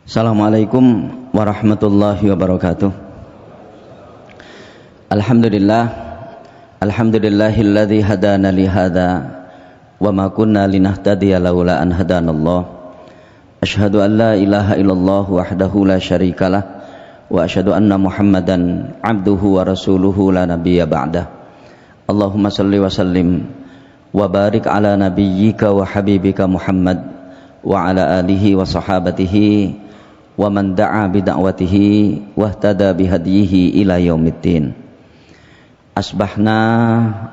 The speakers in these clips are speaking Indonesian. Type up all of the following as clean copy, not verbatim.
Assalamualaikum warahmatullahi wabarakatuh. Alhamdulillahilladzi hadana li hadza wa ma kunna linahtadiya laula an hadanallah. Asyhadu an la ilaha illallah wahdahu la syarikalah wa asyhadu anna Muhammadan abduhu wa rasuluhu la nabiyya ba'dah. Allahumma salli wa sallim wa barik ala nabiyyika wa habibika Muhammad wa ala alihi wa sahabatihi wa man da'a bida'watihi wahtada bihadihi ila yaumiddin. Asbahna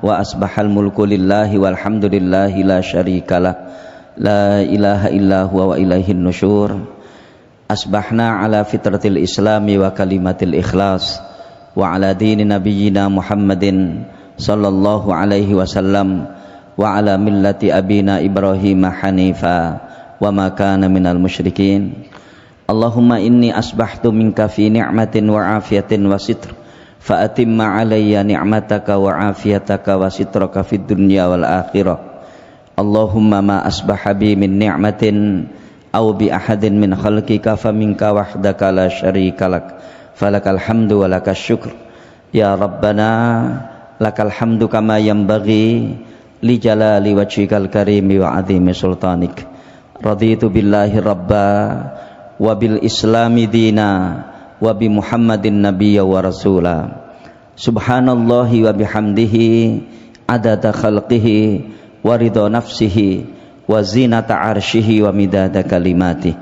wa asbahal mulku lillahi walhamdulillahi la syarikalah la ilaha illa huwa wa ilaihin nusyur. Asbahna ala fitratil islami wa kalimatil ikhlas wa ala dini nabiyyina Muhammadin sallallahu alaihi wasallam wa ala millati abina Ibrahim hanifa wa ma kana minal musyrikin. Allahumma inni asbahtu minka fi ni'matin wa afiyatin wa sitr fa atimma alayya ni'mataka wa afiyataka wa sitraka fid dunya wal akhirah. Allahumma ma asbaha bi min ni'matin aw bi ahadin min khalqika fa minka wahdaka la syarika lak falakal hamdu wa lakas syukr ya rabbana lakal hamdu kama yanbaghi li jalali wajhikal karimi wa azimi sultanik. Raditu billahi rabba wa bil islami dina wa bi Muhammadin nabiyya wa rasula. Subhanallahi wa bihamdihi adada khalqihi wa ridha nafsihi wa zinata arshihi wa midada kalimatihi.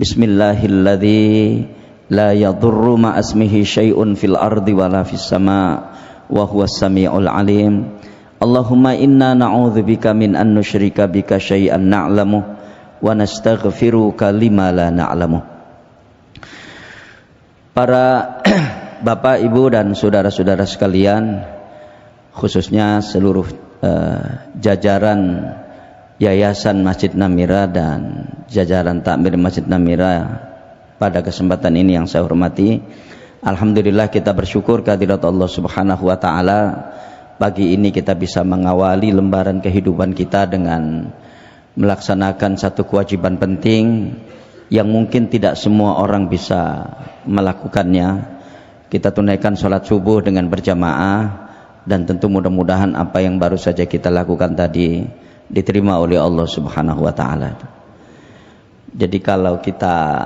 Bismillahilladzi la yadurru ma asmihi syai'un fil ardi wa la fis sama' wa huwas sami'ul alim. Allahumma inna na'udzubika min an nusyrika bika syai'an na'lamu wa nastaghfiruka lima la na'lamu. Para bapak, ibu dan saudara-saudara sekalian, khususnya seluruh jajaran Yayasan Masjid Namira dan jajaran takmir Masjid Namira, pada kesempatan ini yang saya hormati, alhamdulillah kita bersyukur kehadirat Allah Subhanahu wa taala. Pagi ini kita bisa mengawali lembaran kehidupan kita dengan melaksanakan satu kewajiban penting yang mungkin tidak semua orang bisa melakukannya. Kita tunaikan sholat subuh dengan berjamaah, dan tentu mudah-mudahan apa yang baru saja kita lakukan tadi diterima oleh Allah Subhanahu wa taala. Jadi kalau kita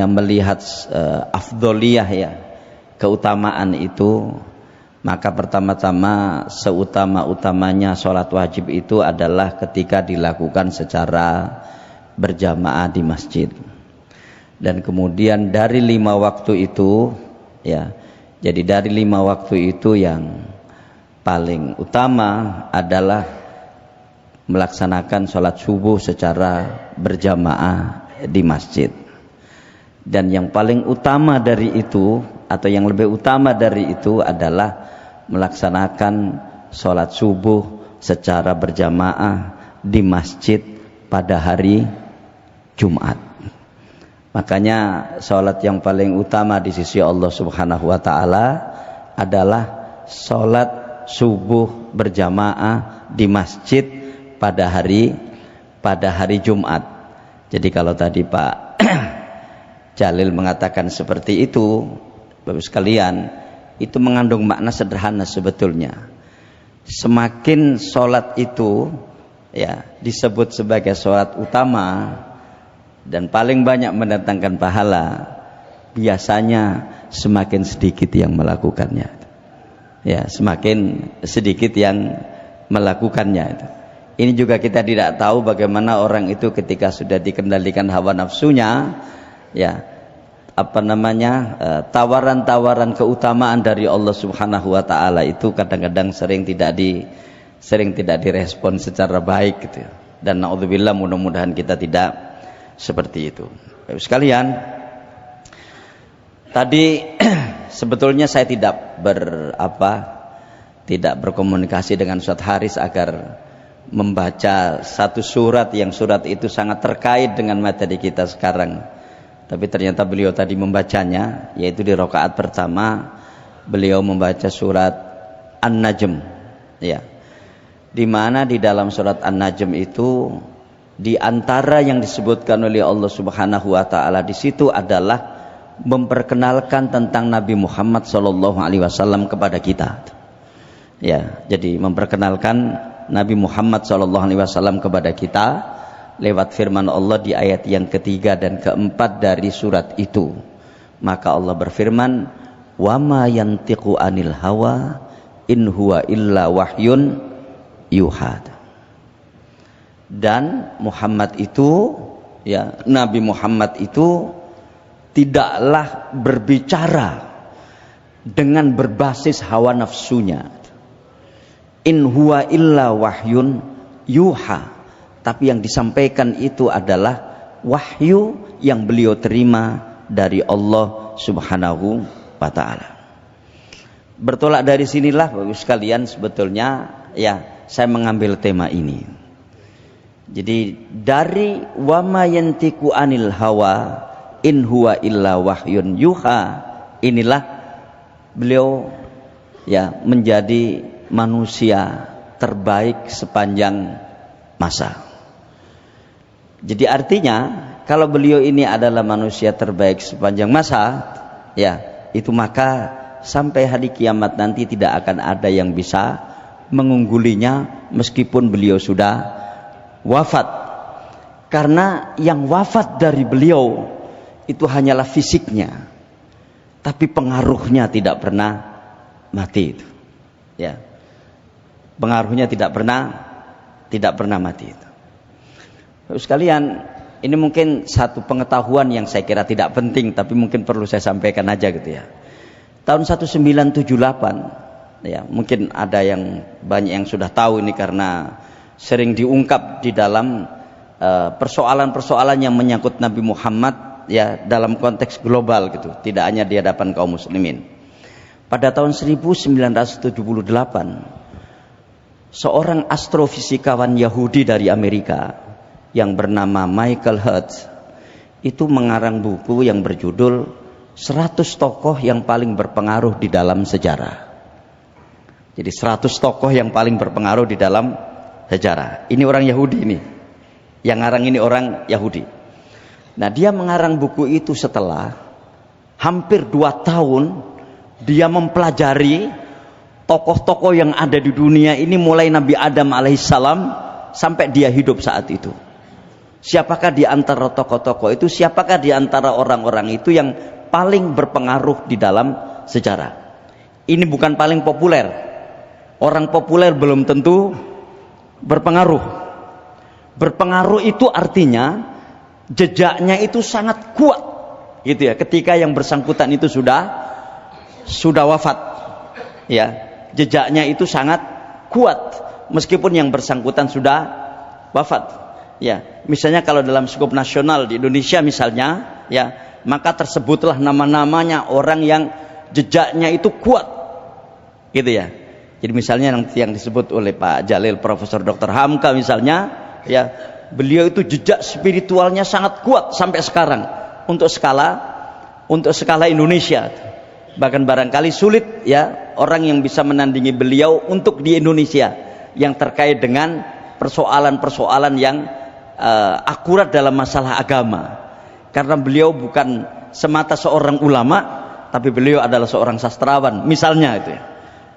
melihat afdoliyah, ya, keutamaan itu, maka pertama-tama seutama-utamanya sholat wajib itu adalah ketika dilakukan secara berjamaah di masjid. Dan kemudian dari 5 waktu itu, ya, jadi dari 5 waktu itu yang paling utama adalah melaksanakan sholat subuh secara berjamaah di masjid. Dan yang paling utama dari itu, atau yang lebih utama dari itu adalah melaksanakan sholat subuh secara berjamaah di masjid pada hari Jumat. Makanya sholat yang paling utama di sisi Allah Subhanahu wa ta'ala adalah sholat subuh berjamaah di masjid pada hari Jumat. Jadi kalau tadi Pak Jalil mengatakan seperti itu, Bapak sekalian, itu mengandung makna sederhana sebetulnya. Semakin sholat itu, ya, disebut sebagai sholat utama dan paling banyak mendatangkan pahala, biasanya semakin sedikit yang melakukannya. Ya, semakin sedikit yang melakukannya. Ini juga kita tidak tahu bagaimana orang itu ketika sudah dikendalikan hawa nafsunya, ya, tawaran-tawaran keutamaan dari Allah Subhanahu wa taala itu kadang-kadang sering tidak direspon secara baik gitu. Dan naudzubillah, mudah-mudahan kita tidak seperti itu. Bapak sekalian, tadi sebetulnya saya tidak berkomunikasi dengan Ustaz Haris agar membaca satu surat yang surat itu sangat terkait dengan materi kita sekarang. Tapi ternyata beliau tadi membacanya, yaitu di rakaat pertama beliau membaca surat An-Najm, ya. Di mana di dalam surat An-Najm itu Di antara yang disebutkan oleh Allah Subhanahu wa taala di situ adalah memperkenalkan tentang Nabi Muhammad sallallahu alaihi wasallam kepada kita. Ya, jadi memperkenalkan Nabi Muhammad sallallahu alaihi wasallam kepada kita lewat firman Allah di ayat yang ketiga dan keempat dari surat itu. Maka Allah berfirman, "Wa ma yantiqu anil hawa in huwa illa wahyun yuhad." Dan Muhammad itu, ya, Nabi Muhammad itu tidaklah berbicara dengan berbasis hawa nafsunya. In huwa illa wahyun yuha. Tapi yang disampaikan itu adalah wahyu yang beliau terima dari Allah Subhanahu wa taala. Bertolak dari sinilah Bapak sekalian sebetulnya ya saya mengambil tema ini. Jadi dari wama yantiku anil hawa in huwa illa wahyun yuha, inilah beliau ya menjadi manusia terbaik sepanjang masa. Jadi artinya kalau beliau ini adalah manusia terbaik sepanjang masa, ya itu maka sampai hari kiamat nanti tidak akan ada yang bisa mengunggulinya meskipun beliau sudah wafat. Karena yang wafat dari beliau itu hanyalah fisiknya, tapi pengaruhnya tidak pernah mati itu. Ya. Pengaruhnya tidak pernah mati itu. Terus sekalian, ini mungkin satu pengetahuan yang saya kira tidak penting tapi mungkin perlu saya sampaikan aja gitu ya. Tahun 1978 ya, mungkin ada yang banyak yang sudah tahu ini karena sering diungkap di dalam persoalan-persoalan yang menyangkut Nabi Muhammad ya dalam konteks global gitu, tidak hanya di hadapan kaum muslimin. Pada tahun 1978 seorang astrofisikawan Yahudi dari Amerika yang bernama Michael Hertz itu mengarang buku yang berjudul 100 tokoh yang paling berpengaruh di dalam sejarah. Jadi 100 tokoh yang paling berpengaruh di dalam sejarah. Ini orang Yahudi ini. Yang ngarang ini orang Yahudi. Nah, dia mengarang buku itu setelah hampir 2 tahun dia mempelajari tokoh-tokoh yang ada di dunia ini mulai Nabi Adam alaihissalam sampai dia hidup saat itu. Siapakah di antara tokoh-tokoh itu, siapakah di antara orang-orang itu yang paling berpengaruh di dalam sejarah. Ini bukan paling populer. Orang populer belum tentu berpengaruh. Berpengaruh itu artinya jejaknya itu sangat kuat gitu ya, ketika yang bersangkutan itu sudah wafat ya, jejaknya itu sangat kuat meskipun yang bersangkutan sudah wafat ya. Misalnya kalau dalam skop nasional di Indonesia misalnya ya, maka tersebutlah nama-namanya orang yang jejaknya itu kuat gitu ya. Jadi misalnya yang disebut oleh Pak Jalil Profesor Dr. Hamka misalnya ya, beliau itu jejak spiritualnya sangat kuat sampai sekarang untuk skala Indonesia. Bahkan barangkali sulit ya orang yang bisa menandingi beliau untuk di Indonesia yang terkait dengan persoalan-persoalan yang akurat dalam masalah agama. Karena beliau bukan semata seorang ulama, tapi beliau adalah seorang sastrawan misalnya itu ya.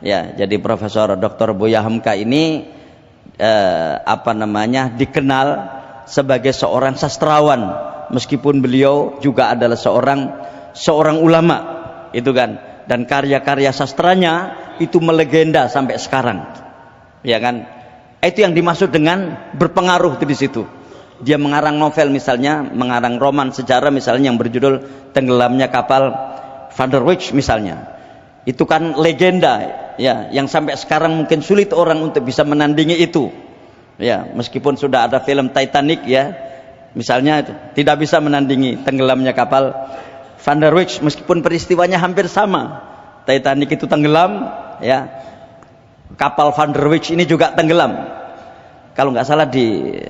Ya, jadi Profesor Dr. Buya Hamka ini dikenal sebagai seorang sastrawan meskipun beliau juga adalah seorang ulama itu kan, dan karya-karya sastranya itu melegenda sampai sekarang ya kan. Itu yang dimaksud dengan berpengaruh di situ. Dia mengarang novel misalnya, mengarang roman sejarah misalnya yang berjudul Tenggelamnya Kapal Van der Wijk misalnya. Itu kan legenda ya, yang sampai sekarang mungkin sulit orang untuk bisa menandingi itu ya, meskipun sudah ada film Titanic ya misalnya, itu tidak bisa menandingi Tenggelamnya Kapal Van der Wijk meskipun peristiwanya hampir sama. Titanic itu tenggelam ya, kapal Van der Wijk ini juga tenggelam kalau nggak salah di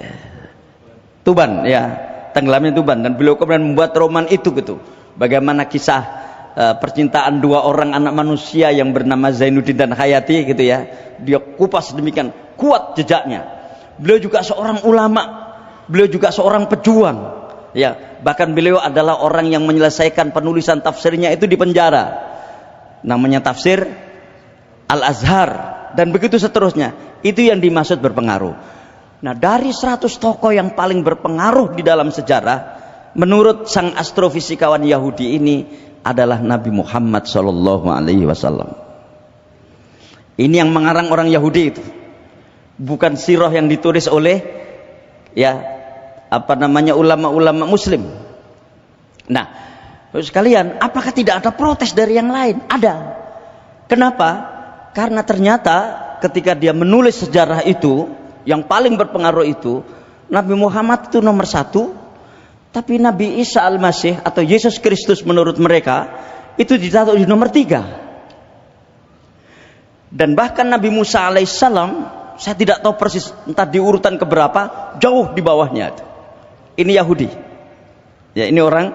Tuban ya, tenggelamnya Tuban, dan beliau kemudian membuat roman itu gitu, bagaimana kisah percintaan 2 orang anak manusia yang bernama Zainuddin dan Hayati gitu ya. Dia kupas demikian kuat jejaknya. Beliau juga seorang ulama beliau juga seorang pejuang. Ya, bahkan beliau adalah orang yang menyelesaikan penulisan tafsirnya itu di penjara. Namanya tafsir Al-Azhar dan begitu seterusnya. Itu yang dimaksud berpengaruh. Nah, dari 100 tokoh yang paling berpengaruh di dalam sejarah, menurut sang astrofisikawan Yahudi ini adalah Nabi Muhammad SAW. Ini yang mengarang orang Yahudi itu. Bukan sirah yang ditulis oleh ulama-ulama muslim. Nah, sekalian, apakah tidak ada protes dari yang lain? Ada. Kenapa? Karena ternyata ketika dia menulis sejarah itu, yang paling berpengaruh itu, Nabi Muhammad itu nomor 1, tapi Nabi Isa Al-Masih atau Yesus Kristus menurut mereka itu ditaruh di nomor 3. Dan bahkan Nabi Musa alaihissalam, saya tidak tahu persis entah di urutan keberapa, jauh di bawahnya. Ini Yahudi. Ya, ini orang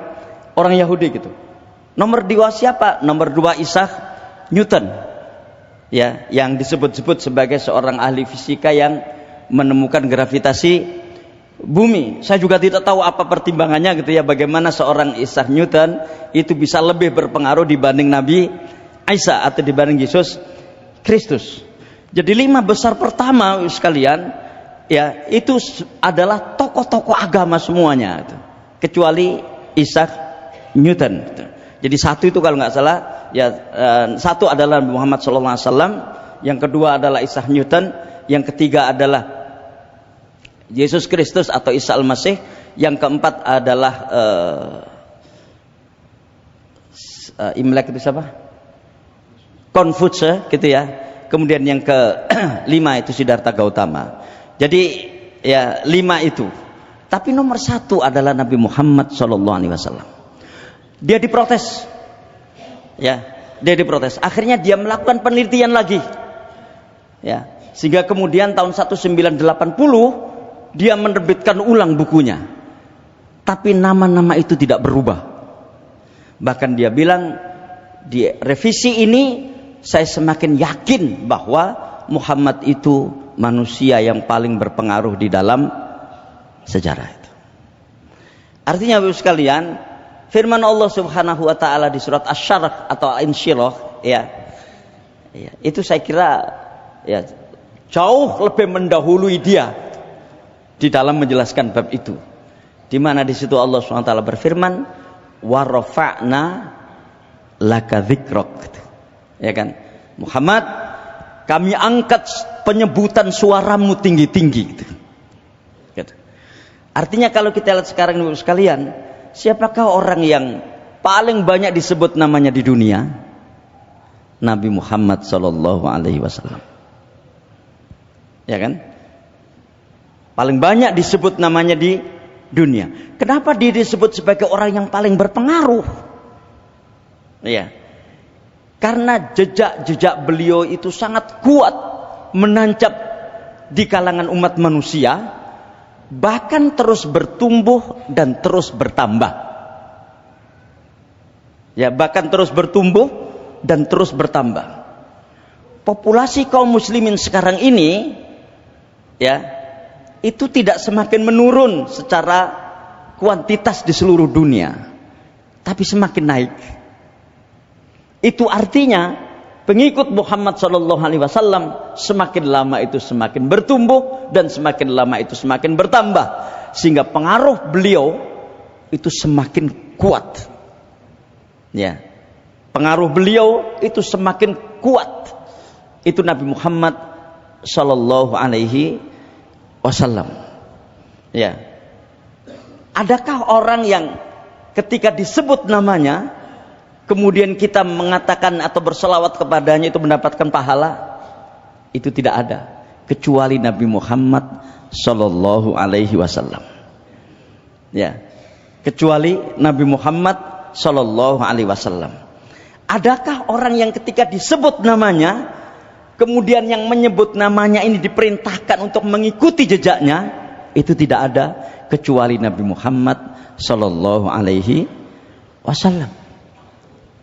Yahudi gitu. Nomor 2 siapa? Nomor 2 Isaac Newton. Ya, yang disebut-sebut sebagai seorang ahli fisika yang menemukan gravitasi bumi. Saya juga tidak tahu apa pertimbangannya gitu ya, bagaimana seorang Isaac Newton itu bisa lebih berpengaruh dibanding Nabi Isa atau dibanding Yesus Kristus. Jadi 5 besar pertama sekalian, ya, itu adalah tokoh-tokoh agama semuanya itu. Kecuali Isaac Newton. Jadi 1 itu kalau nggak salah, ya, 1 adalah Muhammad SAW, yang kedua adalah Isaac Newton, yang ketiga adalah Yesus Kristus atau Isa Al-Masih, yang keempat adalah Imlek itu siapa? Konfusius gitu ya. Kemudian yang ke-5 itu Siddhartha Gautama. Jadi ya 5 itu. Tapi nomor 1 adalah Nabi Muhammad SAW. Dia diprotes. Ya, dia diprotes. Akhirnya dia melakukan penelitian lagi. Ya, sehingga kemudian tahun 1980 dia menerbitkan ulang bukunya. Tapi nama-nama itu tidak berubah. Bahkan dia bilang di revisi ini saya semakin yakin bahwa Muhammad itu manusia yang paling berpengaruh di dalam sejarah itu. Artinya Bapak sekalian, firman Allah Subhanahu wa taala di surat Asy-Syarh atau Insyirah, ya, itu saya kira ya jauh lebih mendahului dia di dalam menjelaskan bab itu. Di mana di situ Allah Subhanahu wa taala berfirman, "Wa rafa'na laka dzikrak." Ya kan? Muhammad, kami angkat penyebutan suaramu tinggi-tinggi gitu. Artinya kalau kita lihat sekarang Bapak sekalian, siapakah orang yang paling banyak disebut namanya di dunia? Nabi Muhammad SAW. Ya kan? Paling banyak disebut namanya di dunia. Kenapa dia disebut sebagai orang yang paling berpengaruh? Ya. Karena jejak-jejak beliau itu sangat kuat menancap di kalangan umat manusia, bahkan terus bertumbuh dan terus bertambah. Ya, bahkan terus bertumbuh dan terus bertambah. Populasi kaum muslimin sekarang ini, ya, itu tidak semakin menurun secara kuantitas di seluruh dunia, tapi semakin naik. Itu artinya pengikut Muhammad SAW semakin lama itu semakin bertumbuh dan semakin lama itu semakin bertambah, sehingga pengaruh beliau itu semakin kuat. Ya, pengaruh beliau itu semakin kuat. Itu Nabi Muhammad SAW. Ya, adakah orang yang ketika disebut namanya kemudian kita mengatakan atau berselawat kepadanya itu mendapatkan pahala? Itu tidak ada, kecuali Nabi Muhammad SAW. Ya, kecuali Nabi Muhammad SAW. Adakah orang yang ketika disebut namanya, kemudian yang menyebut namanya ini diperintahkan untuk mengikuti jejaknya? Itu tidak ada, kecuali Nabi Muhammad SAW.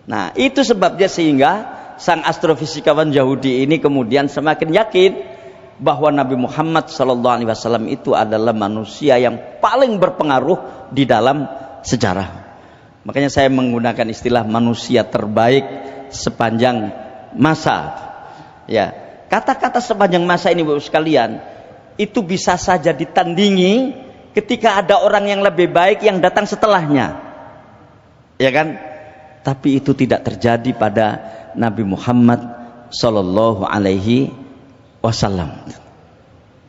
Nah, itu sebabnya sehingga sang astrofisikawan Yahudi ini kemudian semakin yakin bahwa Nabi Muhammad SAW itu adalah manusia yang paling berpengaruh di dalam sejarah. Makanya saya menggunakan istilah manusia terbaik sepanjang masa. Ya, kata-kata sepanjang masa ini Bapak sekalian, itu bisa saja ditandingi ketika ada orang yang lebih baik yang datang setelahnya. Ya kan? Tapi itu tidak terjadi pada Nabi Muhammad sallallahu alaihi wasallam.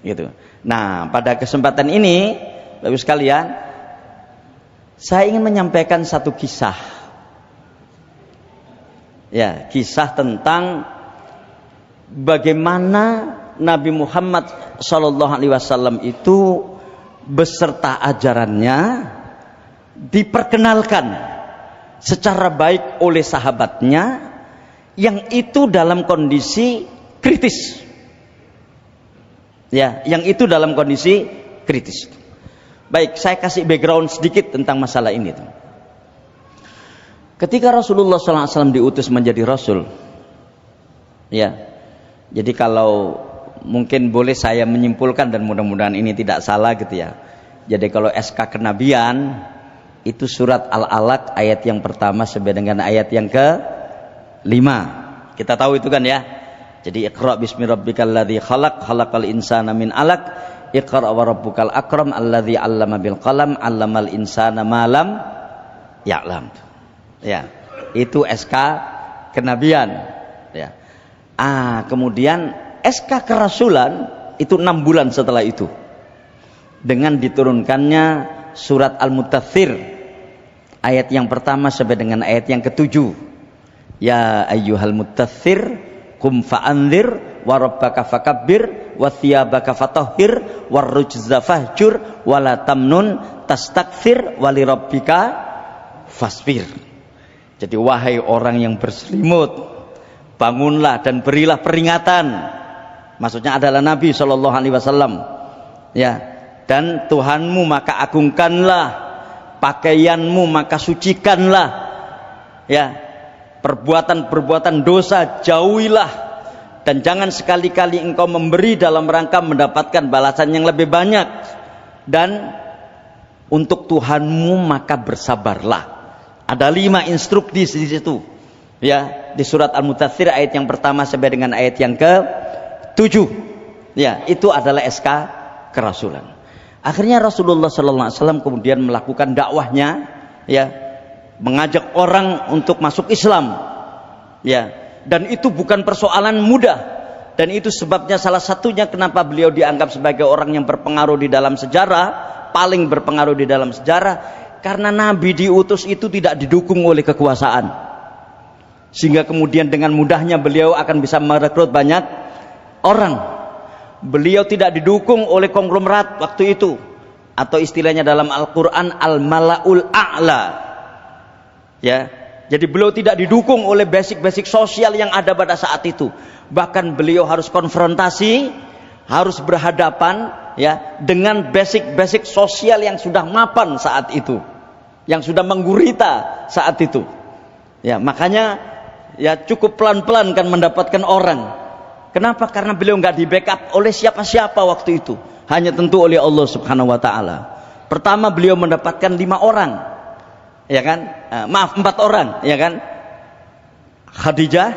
Gitu. Nah, pada kesempatan ini, Bapak sekalian, saya ingin menyampaikan satu kisah. Ya, kisah tentang bagaimana Nabi Muhammad sallallahu alaihi wasallam itu beserta ajarannya diperkenalkan secara baik oleh sahabatnya yang itu dalam kondisi kritis. Ya, yang itu dalam kondisi kritis. Baik, saya kasih background sedikit tentang masalah ini. Ketika Rasulullah SAW diutus menjadi Rasul, ya, jadi kalau mungkin boleh saya menyimpulkan dan mudah-mudahan ini tidak salah gitu ya. Jadi kalau SK kenabian itu surat Al-Alaq ayat yang pertama sampai dengan ayat yang ke-5. Kita tahu itu kan ya. Jadi Iqra bismi rabbikal ladzi khalaq, khalaqal insana min 'alaq, Iqra wa rabbukal akram alladzi 'allama bil qalam, 'allamal insana ma lam ya'lam. Ya, itu SK kenabian, ya. Kemudian SK kerasulan itu 6 bulan setelah itu. Dengan diturunkannya surat Al-Muddatsir ayat yang pertama sampai dengan ayat yang ke-7. Ya ayyuhal muddatsir qum fa'andzir wa rabbaka fakabbir wa thiyabaka fatahhir war rujza fahjur wa la tamnun tastakthir wa li rabbika fasbir. Jadi wahai orang yang berselimut, bangunlah dan berilah peringatan. Maksudnya adalah Nabi sallallahu alaihi wasallam. Ya, dan Tuhanmu maka agungkanlah, pakaianmu maka sucikanlah. Ya, perbuatan-perbuatan dosa jauhilah, dan jangan sekali-kali engkau memberi dalam rangka mendapatkan balasan yang lebih banyak, dan untuk Tuhanmu maka bersabarlah. Ada 5 instruksi di situ, ya, di surat Al-Muddatsir ayat yang pertama sampai dengan ayat yang ke-7. Ya, itu adalah SK kerasulan. Akhirnya Rasulullah SAW kemudian melakukan dakwahnya, ya, mengajak orang untuk masuk Islam, ya, dan itu bukan persoalan mudah, dan itu sebabnya salah satunya kenapa beliau dianggap sebagai orang yang berpengaruh di dalam sejarah, paling berpengaruh di dalam sejarah, karena Nabi diutus itu tidak didukung oleh kekuasaan, sehingga kemudian dengan mudahnya beliau akan bisa merekrut banyak orang. Beliau tidak didukung oleh konglomerat waktu itu, atau istilahnya dalam Al-Quran al-mala'ul a'la. Ya, jadi beliau tidak didukung oleh basic-basic sosial yang ada pada saat itu. Bahkan beliau harus konfrontasi, harus berhadapan, ya, dengan basic-basic sosial yang sudah mapan saat itu, yang sudah menggurita saat itu. Ya, makanya ya cukup pelan-pelan kan mendapatkan orang. Kenapa? Karena beliau nggak di backup oleh siapa-siapa waktu itu, hanya tentu oleh Allah Subhanahu Wa Taala. Pertama beliau mendapatkan 5 orang, ya kan? 4 orang, ya kan? Khadijah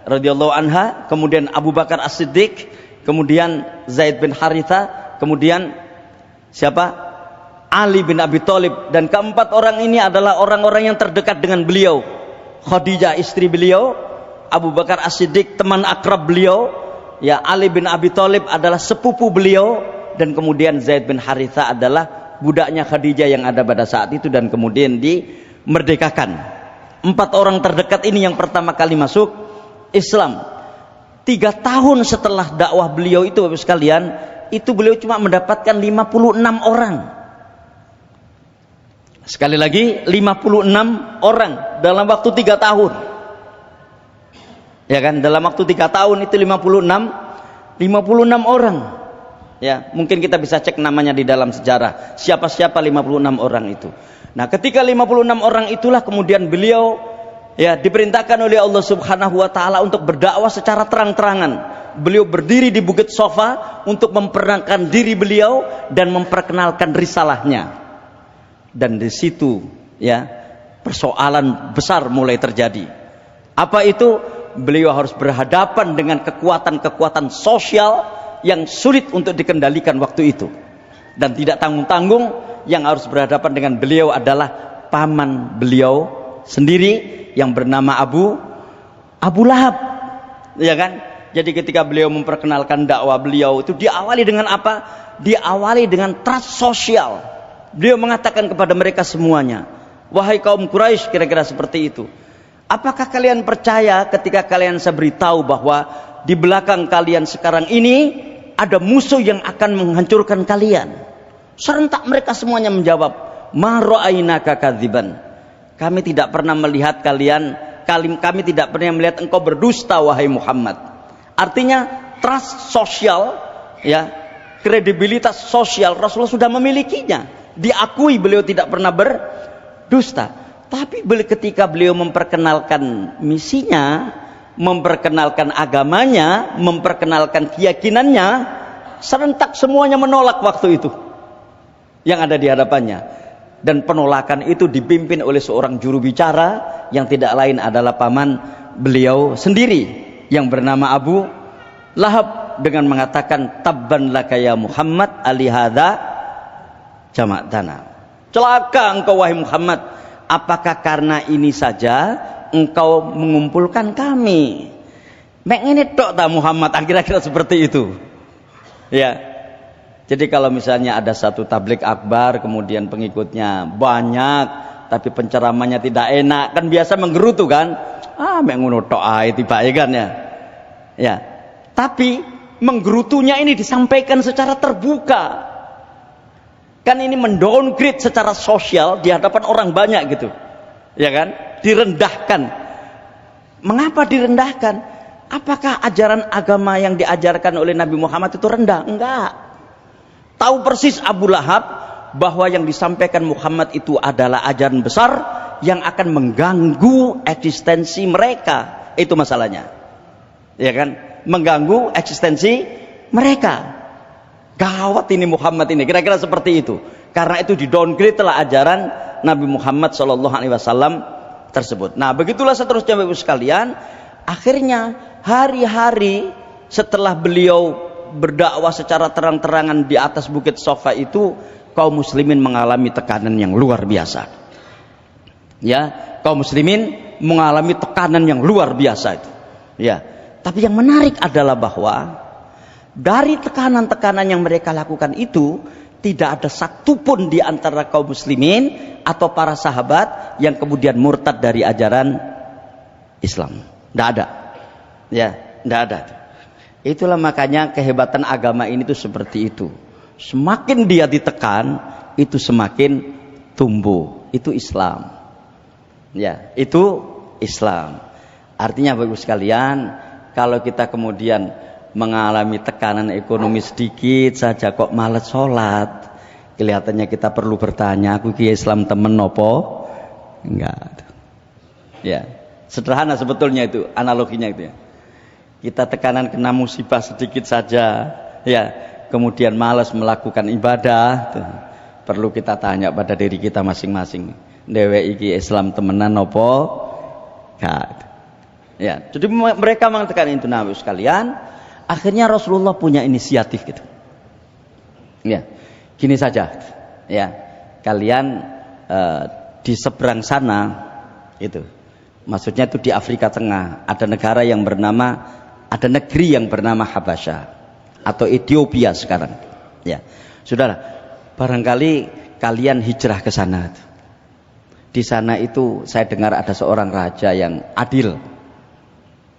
radhiyallahu anha, kemudian Abu Bakar As-Siddiq, kemudian Zaid bin Haritha, kemudian siapa? Ali bin Abi Thalib, dan keempat orang ini adalah orang-orang yang terdekat dengan beliau. Khadijah istri beliau, Abu Bakar As-Siddiq teman akrab beliau, ya, Ali bin Abi Thalib adalah sepupu beliau, dan kemudian Zaid bin Haritha adalah budaknya Khadijah yang ada pada saat itu dan kemudian dimerdekakan. 4 orang terdekat ini yang pertama kali masuk Islam. 3 tahun setelah dakwah beliau itu Bapak sekalian, itu beliau cuma mendapatkan 56 orang. Sekali lagi 56 orang dalam waktu 3 tahun. Ya kan, dalam waktu 3 tahun itu 56 orang. Ya, mungkin kita bisa cek namanya di dalam sejarah. Siapa-siapa 56 orang itu. Nah, ketika 56 orang itulah kemudian beliau, ya, diperintahkan oleh Allah Subhanahu Wa Taala untuk berdakwah secara terang-terangan. beliau berdiri di Bukit Sofa untuk memperkenalkan diri beliau dan memperkenalkan risalahnya. Dan di situ ya persoalan besar mulai terjadi. Apa itu? Beliau harus berhadapan dengan kekuatan-kekuatan sosial yang sulit untuk dikendalikan waktu itu. Dan tidak tanggung-tanggung, yang harus berhadapan dengan beliau adalah paman beliau sendiri yang bernama Abu Lahab. Ya kan? Jadi ketika beliau memperkenalkan dakwah beliau itu diawali dengan apa? Diawali dengan trust sosial. Beliau mengatakan kepada mereka semuanya, wahai kaum Quraisy, kira-kira seperti itu. Apakah kalian percaya ketika kalian saya beritahu bahwa di belakang kalian sekarang ini ada musuh yang akan menghancurkan kalian? Serentak mereka semuanya menjawab, ma ra'ainaka kadziban. Kami tidak pernah melihat kalian, kami tidak pernah melihat engkau berdusta wahai Muhammad. Artinya trust sosial, ya, kredibilitas sosial Rasulullah sudah memilikinya. Diakui beliau tidak pernah berdusta. Tapi ketika beliau memperkenalkan misinya, memperkenalkan agamanya, memperkenalkan keyakinannya, serentak semuanya menolak waktu itu yang ada di hadapannya. Dan penolakan itu dipimpin oleh seorang juru bicara yang tidak lain adalah paman beliau sendiri yang bernama Abu Lahab, dengan mengatakan, tabban laka ya Muhammad alihada jama'tana. Celaka engkau wahai Muhammad, apakah karena ini saja engkau mengumpulkan kami? Mek ngene tok ta Muhammad, kira-kira seperti itu. Ya. Jadi kalau misalnya ada satu tablik akbar kemudian pengikutnya banyak tapi penceramahnya tidak enak, kan biasa menggerutu kan? Mek ngono tok ae tibae kan ya. Ya. Tapi menggerutunya ini disampaikan secara terbuka. Kan ini mendowngrade secara sosial di hadapan orang banyak gitu. Ya kan? Direndahkan. Mengapa direndahkan? Apakah ajaran agama yang diajarkan oleh Nabi Muhammad itu rendah? Enggak. Tahu persis Abu Lahab bahwa yang disampaikan Muhammad itu adalah ajaran besar yang akan mengganggu eksistensi mereka. Itu masalahnya. Ya kan? Mengganggu eksistensi mereka. Gawat ini Muhammad ini, kira-kira seperti itu. Karena itu di downgrade telah ajaran Nabi Muhammad SAW tersebut. Nah, begitulah seterusnya Bapak Ibu sekalian. Akhirnya hari-hari setelah beliau berdakwah secara terang-terangan di atas Bukit Sofa itu, kaum muslimin mengalami tekanan yang luar biasa. Ya, kaum muslimin mengalami tekanan yang luar biasa itu. Ya. Tapi yang menarik adalah bahwa dari tekanan-tekanan yang mereka lakukan itu, tidak ada satupun di antara kaum muslimin atau para sahabat yang kemudian murtad dari ajaran Islam. Tidak ada. Ya, tidak ada. Itulah makanya kehebatan agama ini tuh seperti itu. Semakin dia ditekan, itu semakin tumbuh. Itu Islam. Ya, itu Islam. Artinya Bapak Ibu sekalian, kalau kita kemudian mengalami tekanan ekonomi sedikit saja kok malas sholat, kelihatannya kita perlu bertanya, aku ki Islam temen nopo? Enggak. Ya, sederhana sebetulnya itu analoginya itu ya. Kita tekanan kena musibah sedikit saja, ya, kemudian malas melakukan ibadah, tuh. Perlu kita tanya pada diri kita masing-masing, dewe iki Islam temenan nopo? Enggak. Ya, jadi mereka mengatakan itu. Nah, sekalian, akhirnya Rasulullah punya inisiatif gitu. Ya, gini saja. Ya, kalian di seberang sana itu, maksudnya itu di Afrika Tengah ada negara yang bernama, ada negeri yang bernama Habasyah atau Ethiopia sekarang. Ya, saudara, barangkali kalian hijrah ke sana. Di sana itu saya dengar ada seorang raja yang adil.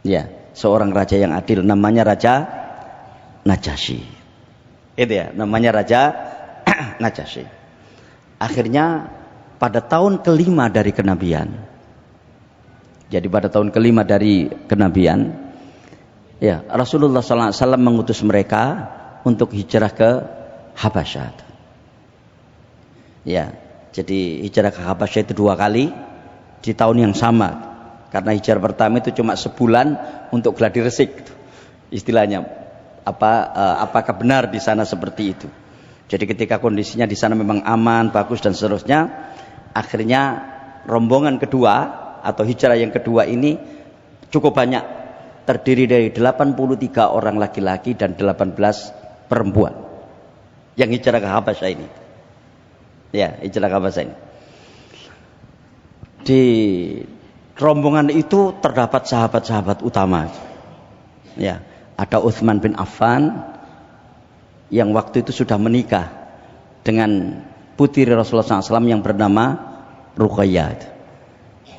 Ya, seorang raja yang adil, namanya Raja Najasyi. Itu ya, namanya Raja Najasyi. Akhirnya pada tahun kelima dari kenabian, jadi pada tahun kelima dari kenabian, ya, Rasulullah SAW mengutus mereka untuk hijrah ke Habasyah. Ya, jadi hijrah ke Habasyah itu 2 kali di tahun yang sama. Karena hijrah pertama itu cuma sebulan untuk gladi resik. istilahnya. Apakah benar di sana seperti itu? Jadi ketika kondisinya di sana memang aman, bagus dan seterusnya, akhirnya rombongan kedua atau hijrah yang kedua ini cukup banyak, terdiri dari 83 orang laki-laki dan 18 perempuan yang hijrah ke Habasyah ini. Ya, hijrah ke Habasyah ini. Di rombongan itu terdapat sahabat-sahabat utama. Ya, ada Utsman bin Affan yang waktu itu sudah menikah dengan putri Rasulullah SAW yang bernama Ruqayyah.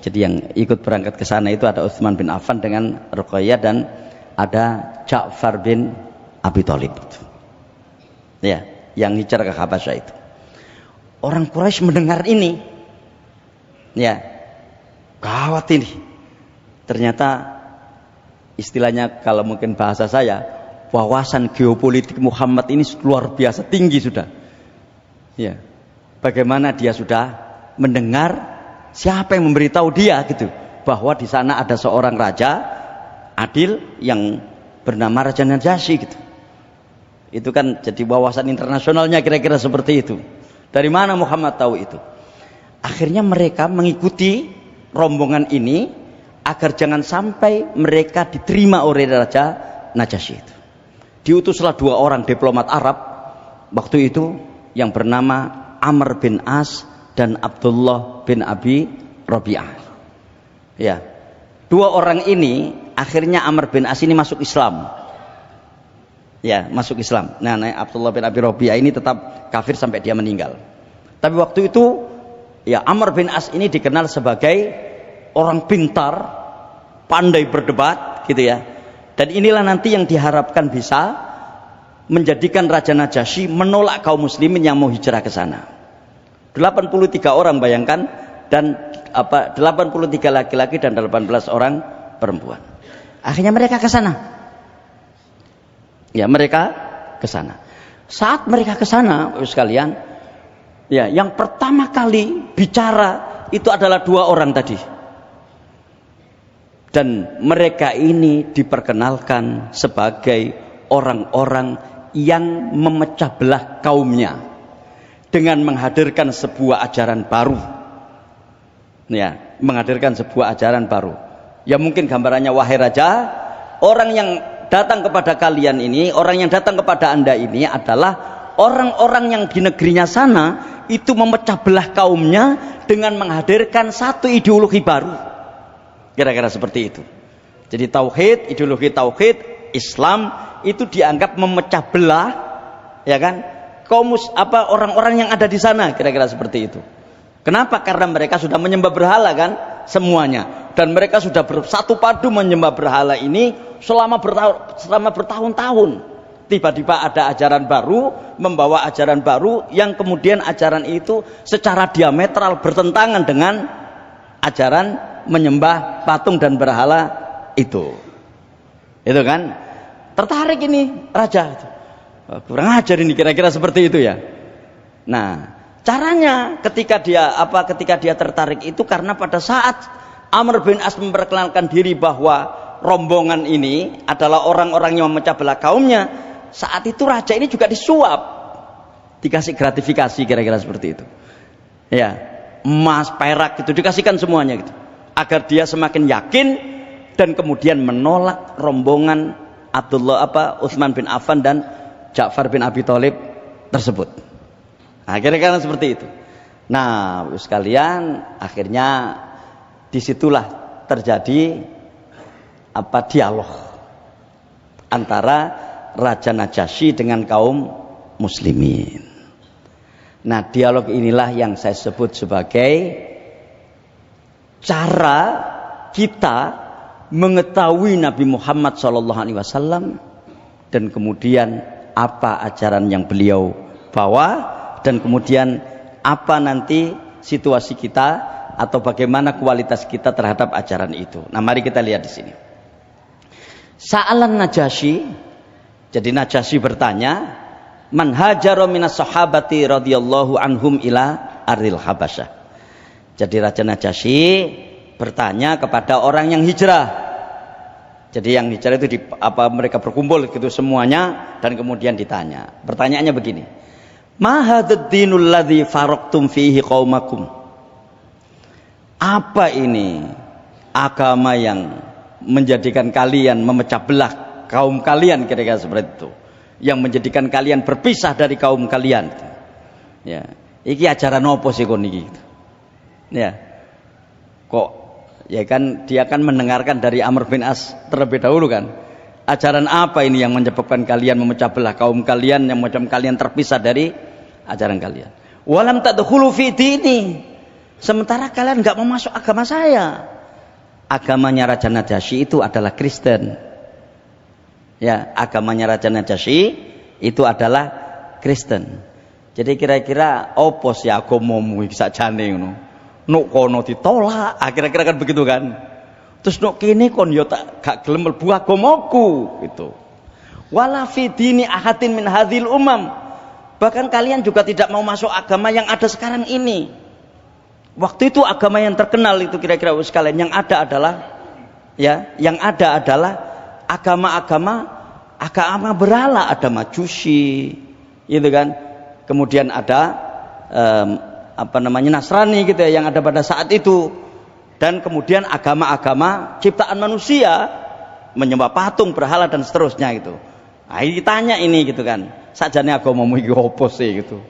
Jadi yang ikut berangkat ke sana itu ada Utsman bin Affan dengan Ruqayyah dan ada Ja'far bin Abi Thalib. Ya, yang hijrah ke Habasyah itu. Orang Quraisy mendengar ini, ya, gawat ini. Ternyata istilahnya kalau mungkin bahasa saya, wawasan geopolitik Muhammad ini luar biasa tinggi sudah. Ya. Bagaimana dia sudah mendengar siapa yang memberitahu dia gitu bahwa di sana ada seorang raja adil yang bernama Raja Najasyi gitu. Itu kan jadi wawasan internasionalnya kira-kira seperti itu. Dari mana Muhammad tahu itu? Akhirnya mereka mengikuti rombongan ini agar jangan sampai mereka diterima oleh Raja Najasyi itu. Diutuslah 2 orang diplomat Arab waktu itu yang bernama Amr bin As dan Abdullah bin Abi Rabi'ah. Ya. 2 orang ini akhirnya Amr bin As ini masuk Islam. Ya, masuk Islam. Nah, Abdullah bin Abi Rabi'ah ini tetap kafir sampai dia meninggal. Tapi waktu itu ya Amr bin As ini dikenal sebagai orang pintar, pandai berdebat gitu ya. Dan inilah nanti yang diharapkan bisa menjadikan Raja Najasyi menolak kaum muslimin yang mau hijrah ke sana. 83 orang bayangkan, dan 83 laki-laki dan 18 orang perempuan. Akhirnya mereka ke sana. Ya, mereka ke sana. Saat mereka ke sana, sekalian, ya, yang pertama kali bicara itu adalah 2 orang tadi. Dan mereka ini diperkenalkan sebagai orang-orang yang memecah belah kaumnya dengan menghadirkan sebuah ajaran baru. Ya, menghadirkan sebuah ajaran baru. Ya mungkin gambarannya, wahai raja, orang yang datang kepada kalian ini, orang yang datang kepada Anda ini adalah orang-orang yang di negerinya sana itu memecah belah kaumnya dengan menghadirkan satu ideologi baru. Kira-kira seperti itu. Jadi tauhid, ideologi tauhid, Islam itu dianggap memecah belah, ya kan? Orang-orang yang ada di sana, kira-kira seperti itu. Kenapa? Karena mereka sudah menyembah berhala kan semuanya, dan mereka sudah bersatu padu menyembah berhala ini selama bertahun-tahun. Tiba-tiba ada ajaran baru, membawa ajaran baru yang kemudian ajaran itu secara diametral bertentangan dengan ajaran menyembah patung dan berhala itu kan tertarik ini raja itu. Kurang ajar ini, kira-kira seperti itu ya. Nah, caranya ketika dia tertarik itu karena pada saat Amr bin As memperkenalkan diri bahwa rombongan ini adalah orang-orang yang memecah belah kaumnya, saat itu raja ini juga disuap, dikasih gratifikasi, kira-kira seperti itu ya, emas, perak gitu dikasihkan semuanya gitu, agar dia semakin yakin dan kemudian menolak rombongan Utsman bin Affan dan Ja'far bin Abi Thalib tersebut. Nah, kira-kira seperti itu. Nah, sekalian, akhirnya disitulah terjadi dialog antara Raja Najasyi dengan kaum muslimin. Nah, dialog inilah yang saya sebut sebagai cara kita mengetahui Nabi Muhammad SAW dan kemudian apa ajaran yang beliau bawa, dan kemudian apa nanti situasi kita atau bagaimana kualitas kita terhadap ajaran itu. Nah, mari kita lihat di sini. Sa'alan Najasyi, jadi Najasyi bertanya, man hajara minas sahabati radhiyallahu anhum ila ardil Habasyah. Jadi Raja Najasyi bertanya kepada orang yang hijrah Jadi yang bicara itu mereka berkumpul gitu semuanya dan kemudian ditanya. Pertanyaannya begini. Ma hadzal dinul ladzi faraqtum fihi qaumakum? Apa ini agama yang menjadikan kalian memecah belah kaum kalian, kira-kira seperti itu. Yang menjadikan kalian berpisah dari kaum kalian. Ya, iki ajaran opo sih kon iki? Ya. Kok ya kan dia kan mendengarkan dari Amr bin As terlebih dahulu kan. Ajaran apa ini yang menyebabkan kalian memecah belah kaum kalian, yang macam kalian terpisah dari ajaran kalian? Walam tadkhulu fi dini. Sementara kalian enggak mau masuk agama saya. Agamanya Raja Najasyi itu adalah Kristen. Ya, agamanya Raja Najasyi itu adalah Kristen. Jadi kira-kira opo sih agamamu iki sakjane ngono. Nuk kono ditolak, kira-kira kan begitu kan. Terus nuk kene kon yo tak gak gelem mlebu agamaku gitu. Wala fi dini ahadin min hadhil umam. Bahkan kalian juga tidak mau masuk agama yang ada sekarang ini. Waktu itu agama yang terkenal itu kira-kira sekalian yang ada adalah agama berhala, ada Majusi, gitu kan. Kemudian ada Nasrani gitu ya, yang ada pada saat itu. Dan kemudian agama-agama ciptaan manusia, menyembah patung, berhala dan seterusnya gitu. Nah, ditanya ini gitu kan, sajane agamamu iki opo sih gitu.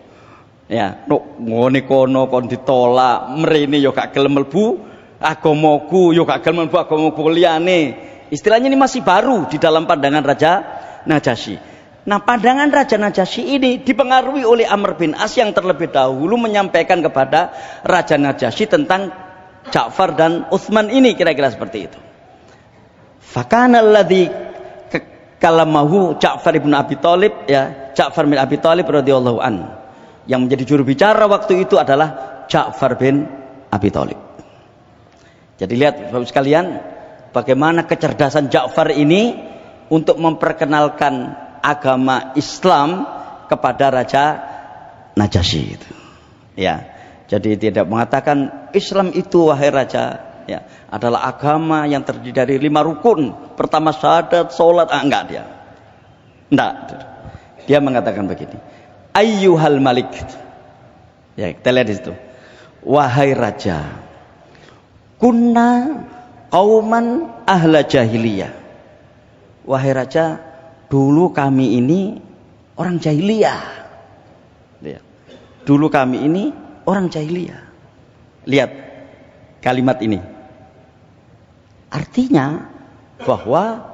Ya, ngene kono kon ditolak, mrene yo gak gelem mlebu agamaku, yo gak gelem mlebu agamaku liyane. Istilahnya ini masih baru di dalam pandangan Raja Najasyi. Nah, pandangan Raja Najasyi ini dipengaruhi oleh Amr bin As yang terlebih dahulu menyampaikan kepada Raja Najasyi tentang Ja'far dan Utsman ini, kira-kira seperti itu. Fakana alladzi kalamahu Ja'far bin Abi Thalib, ya, Ja'far bin Abi Thalib radhiyallahu an. Yang menjadi juru bicara waktu itu adalah Ja'far bin Abi Thalib. Jadi lihat Bapak sekalian, bagaimana kecerdasan Ja'far ini untuk memperkenalkan agama Islam kepada Raja Najasyi itu. Ya. Jadi tidak mengatakan Islam itu wahai raja, ya, adalah agama yang terdiri dari 5 rukun. Pertama syahadat, salat, enggak dia. Enggak. Dia mengatakan begini. Ayyuhal malik. Ya, kita lihat di situ. Wahai raja. Kunna qauman ahla jahiliyah. Wahai raja, dulu kami ini orang jahiliyah. Ya. Dulu kami ini orang jahiliyah. Lihat kalimat ini. Artinya bahwa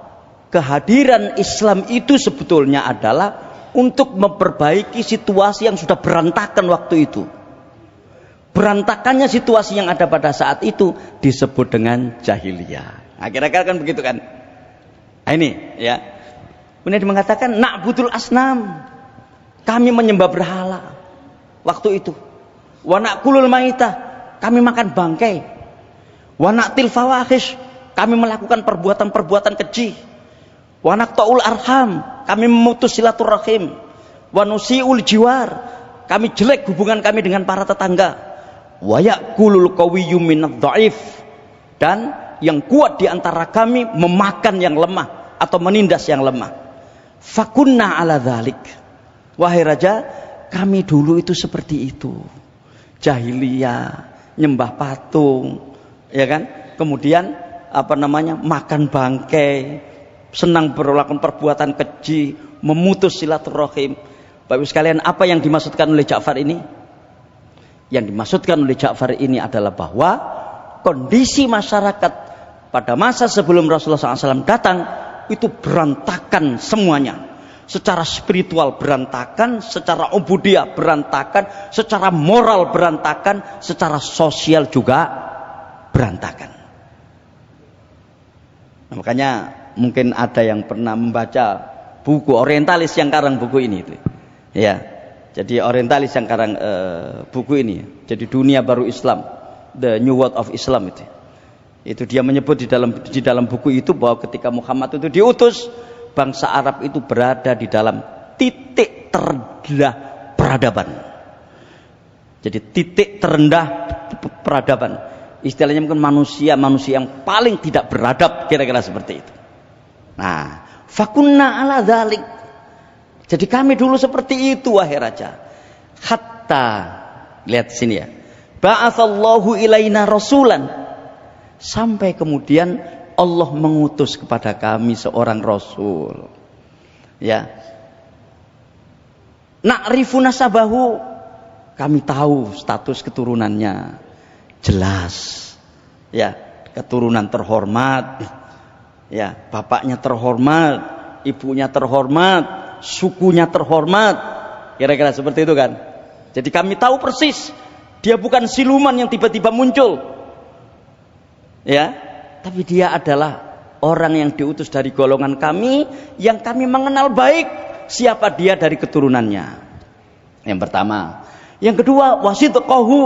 kehadiran Islam itu sebetulnya adalah untuk memperbaiki situasi yang sudah berantakan waktu itu. Berantakannya situasi yang ada pada saat itu disebut dengan jahiliyah. Nah, kira-kira kan begitu kan? Nah, ini ya. Kemudian mengatakan na'budul asnam. Kami menyembah berhala waktu itu. Wa na'kulul maitah, kami makan bangkai. Wa na'til fawahish, kami melakukan perbuatan-perbuatan keji. Wa naqta'ul arham, kami memutus silaturahim. Wa nusi'ul jiwar, kami jelek hubungan kami dengan para tetangga. Wa ya'kulul qawiyyu minadh dha'if, dan yang kuat di antara kami memakan yang lemah atau menindas yang lemah. Fakunna ala dzalik. Wahai raja, kami dulu itu seperti itu. Jahiliyah, nyembah patung, ya kan? Kemudian makan bangkai, senang melakukan perbuatan keji, memutus silaturahim. Bapak sekalian, apa yang dimaksudkan oleh Ja'far ini? Yang dimaksudkan oleh Ja'far ini adalah bahwa kondisi masyarakat pada masa sebelum Rasulullah SAW datang itu berantakan semuanya. Secara spiritual berantakan, secara ubudiyah berantakan, secara moral berantakan, secara sosial juga berantakan. Nah, makanya mungkin ada yang pernah membaca buku orientalis yang karang buku ini itu. Ya. Jadi orientalis yang karang buku ini. Jadi dunia baru Islam, The New World of Islam itu. Itu dia menyebut di dalam buku itu bahwa ketika Muhammad itu diutus, bangsa Arab itu berada di dalam titik terendah peradaban. Jadi titik terendah peradaban. Istilahnya mungkin manusia yang paling tidak beradab, kira-kira seperti itu. Nah, fakunna ala dzalik. Jadi kami dulu seperti itu wahai raja. Hatta, lihat sini ya. Ba'atsallahu ilaina rasulan. Sampai kemudian Allah mengutus kepada kami seorang rasul. Ya. Na'rifu nasabahu. Kami tahu status keturunannya. Jelas. Ya, keturunan terhormat. Ya, bapaknya terhormat, ibunya terhormat, sukunya terhormat. Kira-kira seperti itu kan. Jadi kami tahu persis dia bukan siluman yang tiba-tiba muncul. Ya, tapi dia adalah orang yang diutus dari golongan kami yang kami mengenal baik siapa dia dari keturunannya. Yang pertama. Yang kedua, wasidqahu,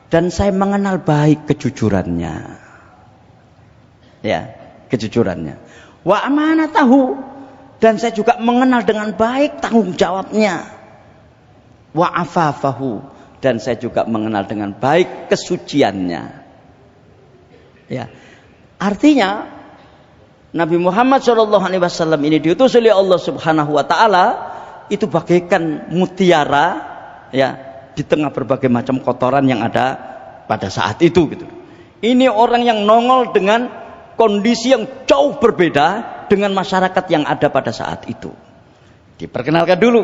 dan saya mengenal baik kejujurannya. Ya, kejujurannya. Wa amanatahu, dan saya juga mengenal dengan baik tanggung jawabnya. Wa afafahu, dan saya juga mengenal dengan baik kesuciannya. Ya. Artinya Nabi Muhammad SAW ini diutus oleh Allah Subhanahu wa taala itu bagaikan mutiara, ya, di tengah berbagai macam kotoran yang ada pada saat itu gitu. Ini orang yang nongol dengan kondisi yang jauh berbeda dengan masyarakat yang ada pada saat itu. Diperkenalkan dulu.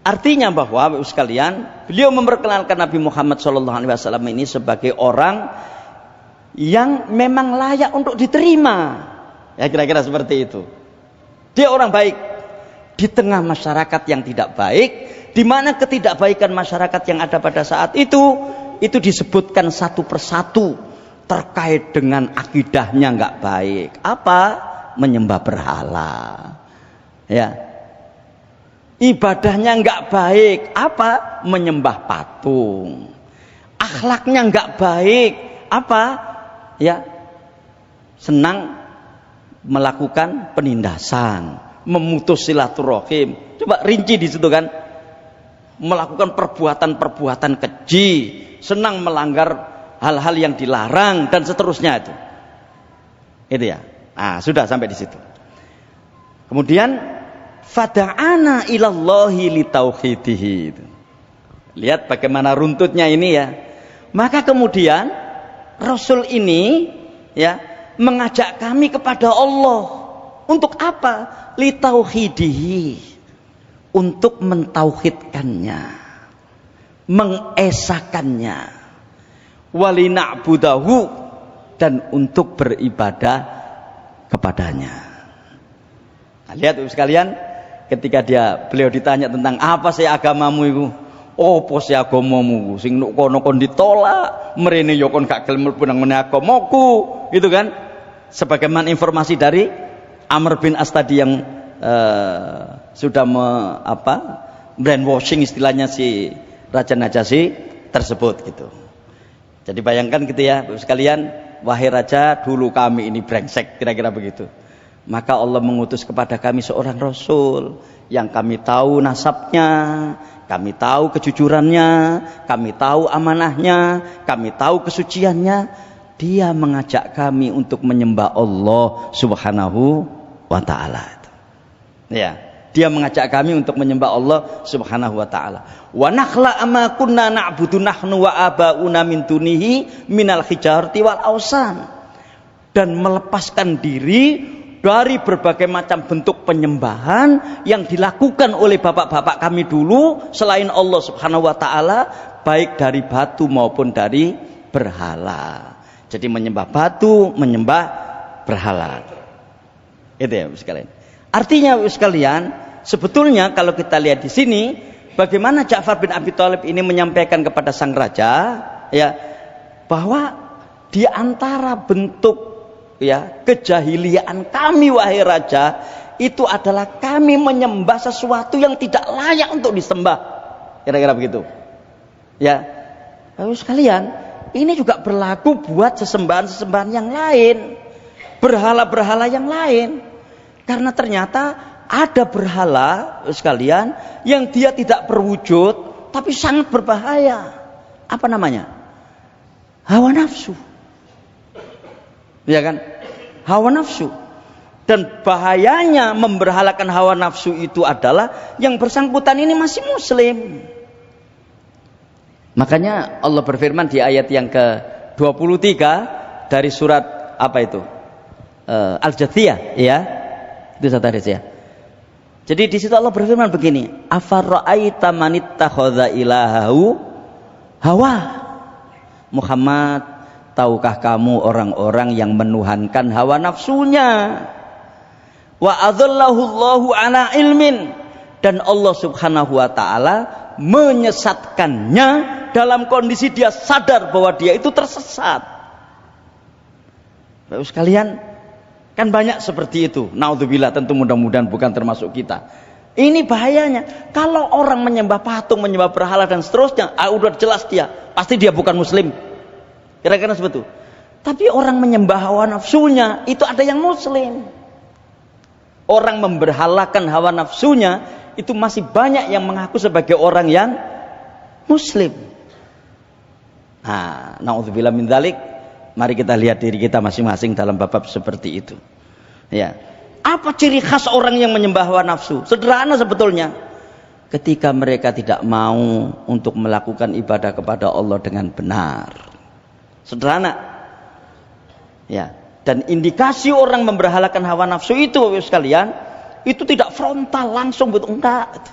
Artinya bahwa Bapak sekalian, beliau memperkenalkan Nabi Muhammad SAW ini sebagai orang yang memang layak untuk diterima. Ya, kira-kira seperti itu. Dia orang baik di tengah masyarakat yang tidak baik, di mana ketidakbaikan masyarakat yang ada pada saat itu disebutkan satu persatu terkait dengan akidahnya nggak baik. Apa? Menyembah berhala. Ya. Ibadahnya nggak baik. Apa? Menyembah patung. Akhlaknya nggak baik. Apa? Ya. Senang melakukan penindasan, memutus silaturahim. Coba rinci di situ kan. Melakukan perbuatan-perbuatan keji, senang melanggar hal-hal yang dilarang dan seterusnya itu. Itu ya. Nah, sudah sampai di situ. Kemudian fada'ana ilallahi litauhidihi. Lihat bagaimana runtutnya ini ya. Maka kemudian Rasul ini ya mengajak kami kepada Allah. Untuk apa? Litauhidihi. Untuk mentauhidkannya, mengesakannya, walina'budahu, dan untuk beribadah kepadanya. Nah, lihat Bapak sekalian, ketika beliau ditanya tentang apa sih agamamu itu, apa sih agamamu, sing nuk kono kon ditolak, mrene yo kon gak gelem mlebu nang ngene agamaku, gitu kan? Sebagaimana informasi dari Amr bin As tadi yang sudah brainwashing istilahnya si Raja Najasyi tersebut gitu. Jadi bayangkan gitu ya Bapak sekalian, wahai raja, dulu kami ini brengsek, kira-kira begitu. Maka Allah mengutus kepada kami seorang rasul yang kami tahu nasabnya, kami tahu kejujurannya, kami tahu amanahnya, kami tahu kesuciannya. Dia mengajak kami untuk menyembah Allah Subhanahu wa taala. Ya, dia mengajak kami untuk menyembah Allah Subhanahu wa taala. Wa nakhla ma kunna na'budu nahnu wa abauna min dunihi minal hijarati wal ausan. Dan melepaskan diri dari berbagai macam bentuk penyembahan yang dilakukan oleh bapak-bapak kami dulu selain Allah Subhanahu wa taala, baik dari batu maupun dari berhala. Jadi menyembah batu, menyembah berhala. Itu ya sekalian. Artinya sekalian, sebetulnya kalau kita lihat di sini, bagaimana Ja'far bin Abi Thalib ini menyampaikan kepada sang raja, ya, bahwa di antara bentuk ya kejahiliaan kami wahai raja, itu adalah kami menyembah sesuatu yang tidak layak untuk disembah. Kira-kira begitu. Ya, Bapak sekalian, ini juga berlaku buat sesembahan-sesembahan yang lain, berhala-berhala yang lain. Karena ternyata ada berhala sekalian yang dia tidak berwujud tapi sangat berbahaya. Apa namanya? Hawa nafsu. Ya kan? Hawa nafsu. Dan bahayanya memberhalakan hawa nafsu itu adalah yang bersangkutan ini masih muslim. Makanya Allah berfirman di ayat yang ke-23 dari surat apa itu? Al-Jathiyah, ya. Itu satu hadis ya. Jadi di situ Allah berfirman begini, afarra'aita man ittakhadha ilahahu hawa. Muhammad, tahukah kamu orang-orang yang menuhankan hawa nafsunya? Wa adhallahu Allahu ala ilmin, dan Allah Subhanahu wa taala menyesatkannya dalam kondisi dia sadar bahwa dia itu tersesat. Bapak sekalian, kan banyak seperti itu. Naudzubillah, tentu mudah-mudahan bukan termasuk kita. Ini bahayanya. Kalau orang menyembah patung, menyembah berhala dan seterusnya, udah jelas dia, pasti dia bukan muslim. Kira-kira seperti itu. Tapi orang menyembah hawa nafsunya, itu ada yang muslim. Orang memberhalakan hawa nafsunya, itu masih banyak yang mengaku sebagai orang yang muslim. Nah, naudzubillah min dzalik. Mari kita lihat diri kita masing-masing dalam bab seperti itu. Ya. Apa ciri khas orang yang menyembah hawa nafsu? Sederhana sebetulnya. Ketika mereka tidak mau untuk melakukan ibadah kepada Allah dengan benar. Sederhana. Ya. Dan indikasi orang memberhalakan hawa nafsu itu, Bapak sekalian, itu tidak frontal langsung, betul enggak.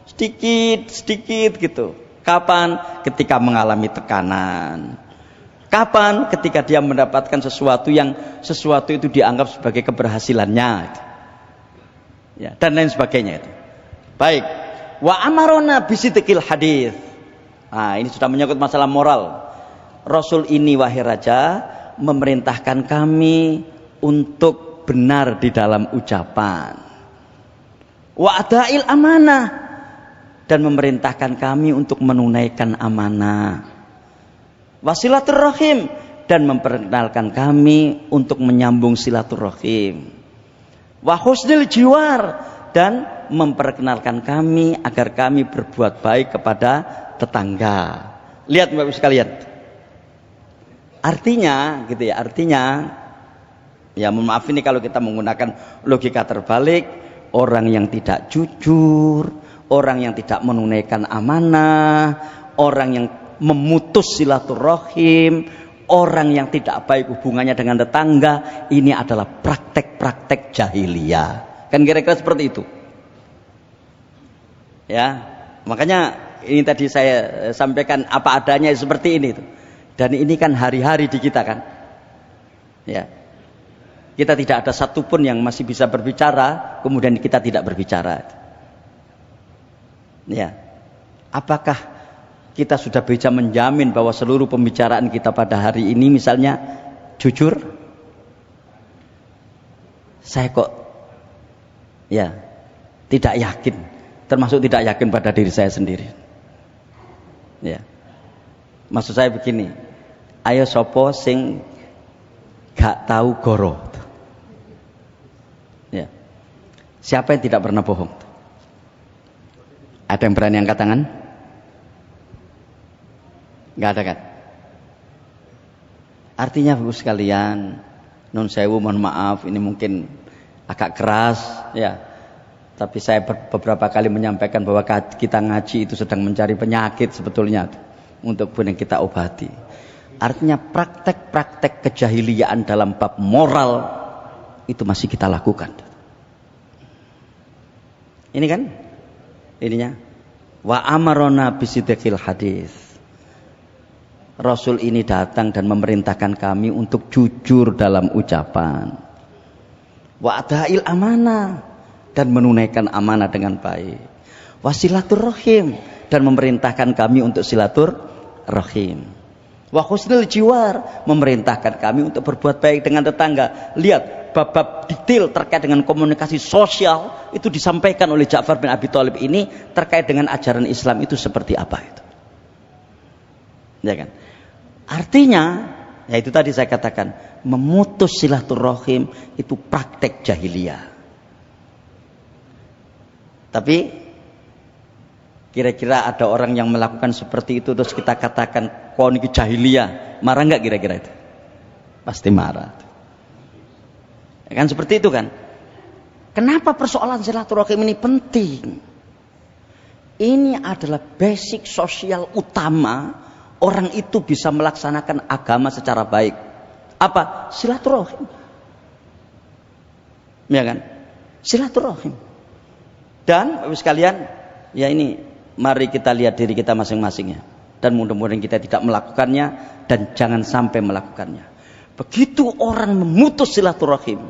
Sedikit gitu. Kapan? Ketika mengalami tekanan. Kapan? Ketika dia mendapatkan sesuatu itu dianggap sebagai keberhasilannya, ya, dan lain sebagainya itu. Baik. Wa amarona bisidqil hadis. Nah, ini sudah menyangkut masalah moral. Rasul ini, wahai raja, memerintahkan kami untuk benar di dalam ucapan. Wa adail amanah, dan memerintahkan kami untuk menunaikan amanah. Wasilaturrahim, dan memperkenalkan kami untuk menyambung silaturrahim. Wa husnil jiwar, dan memperkenalkan kami agar kami berbuat baik kepada tetangga. Lihat Bapak sekalian. Artinya gitu ya, ya mohon maaf ini kalau kita menggunakan logika terbalik, orang yang tidak jujur, orang yang tidak menunaikan amanah, orang yang memutus silaturahim, orang yang tidak baik hubungannya dengan tetangga, ini adalah praktek-praktek jahiliyah. Kan kira-kira seperti itu. Ya, makanya ini tadi saya sampaikan apa adanya seperti ini tuh. Dan ini kan hari-hari di kita kan. Ya. Kita tidak ada satupun yang masih bisa berbicara, kemudian kita tidak berbicara. Ya. Apakah kita sudah bisa menjamin bahwa seluruh pembicaraan kita pada hari ini misalnya jujur? Saya kok ya tidak yakin, termasuk tidak yakin pada diri saya sendiri. Ya. Maksud saya begini, ayo sopo sing gak tahu goro. Ya. Siapa yang tidak pernah bohong? Ada yang berani angkat tangan? Nggak ada kan? Artinya Bapak sekalian, nun sewu mohon maaf ini mungkin agak keras ya, tapi saya beberapa kali menyampaikan bahwa kita ngaji itu sedang mencari penyakit sebetulnya untuk kemudian kita obati. Artinya praktek-praktek kejahiliaan dalam bab moral itu masih kita lakukan. Ini kan ininya, wa amarona bisidqil hadis. Rasul ini datang dan memerintahkan kami untuk jujur dalam ucapan. Wa adail amanah, dan menunaikan amanah dengan baik. Wasilaturrahim, dan memerintahkan kami untuk silaturrahim. Wa husnul jiwar, memerintahkan kami untuk berbuat baik dengan tetangga. Lihat bab-bab detail terkait dengan komunikasi sosial itu disampaikan oleh Ja'far bin Abi Thalib ini terkait dengan ajaran Islam itu seperti apa itu. Ya kan? Artinya, ya itu tadi saya katakan, memutus silaturahim itu praktek jahiliyah. Tapi kira-kira ada orang yang melakukan seperti itu terus kita katakan kau ini jahiliyah, marah nggak kira-kira itu? Pasti marah. Ya kan seperti itu kan? Kenapa persoalan silaturahim ini penting? Ini adalah basic sosial utama orang itu bisa melaksanakan agama secara baik. Apa? Silaturahim. Ya kan? Silaturahim. Dan Bapak sekalian, ya ini mari kita lihat diri kita masing-masing ya. Dan mudah-mudahan kita tidak melakukannya dan jangan sampai melakukannya. Begitu orang memutus silaturahim,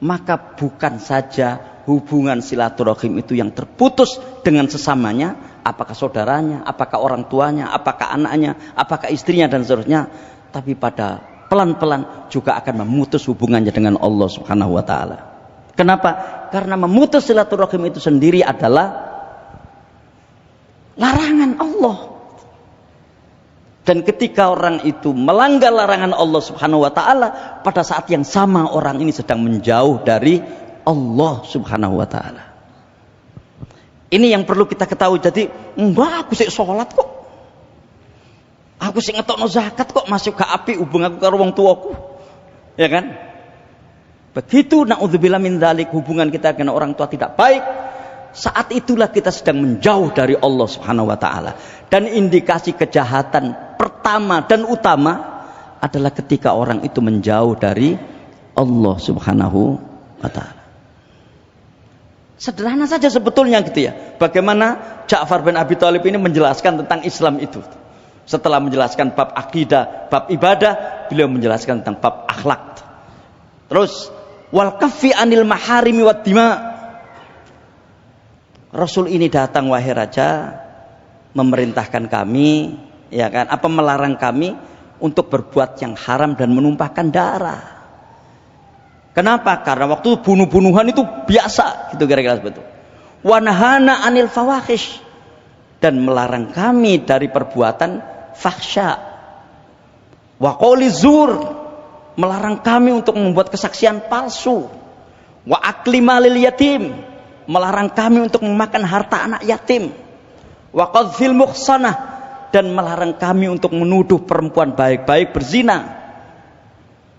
maka bukan saja hubungan silaturahim itu yang terputus dengan sesamanya, apakah saudaranya, apakah orang tuanya, apakah anaknya, apakah istrinya dan seterusnya, tapi pada pelan-pelan juga akan memutus hubungannya dengan Allah Subhanahu wa taala. Kenapa? Karena memutus silaturahim itu sendiri adalah larangan Allah. Dan ketika orang itu melanggar larangan Allah Subhanahu wa taala, pada saat yang sama orang ini sedang menjauh dari Allah Subhanahu wa taala. Ini yang perlu kita ketahui. Jadi, mbak aku sik salat kok. Aku sik ngetokno zakat kok masuk ke api hubung aku karo wong tuaku. Ya kan? Begitu naudzubillah min dzalik hubungan kita dengan orang tua tidak baik, saat itulah kita sedang menjauh dari Allah Subhanahu wa taala. Dan indikasi kejahatan pertama dan utama adalah ketika orang itu menjauh dari Allah Subhanahu wa taala. Sederhana saja sebetulnya gitu ya. Bagaimana Ja'far bin Abi Thalib ini menjelaskan tentang Islam itu. Setelah menjelaskan bab akidah, bab ibadah, beliau menjelaskan tentang bab akhlak. Terus wal kaffi anil maharimi wad dima. Rasul ini datang wahai raja, memerintahkan kami, ya kan, apa melarang kami untuk berbuat yang haram dan menumpahkan darah. Kenapa? Karena waktu bunuh-bunuhan itu biasa, gitu kira-kira seperti itu. Wa nahana anil fawahish, dan melarang kami dari perbuatan fahsya. Wa qouli zur, melarang kami untuk membuat kesaksian palsu. Wa akli malil yatim, melarang kami untuk memakan harta anak yatim. Wa qadhfil muhsanah, dan melarang kami untuk menuduh perempuan baik-baik berzina.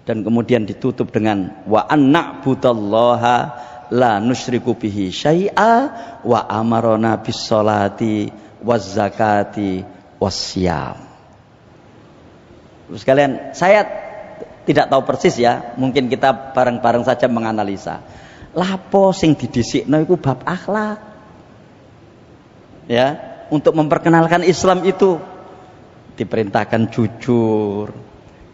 Dan kemudian ditutup dengan wa anna'budallaha la nusyriku bihi syai'a wa amarona bis sholati waz zakati wasyam. Terus kalian, saya tidak tahu persis ya, mungkin kita bareng-bareng saja menganalisa. Lapo sing didhisikno iku bab akhlak. Ya, untuk memperkenalkan Islam itu diperintahkan jujur,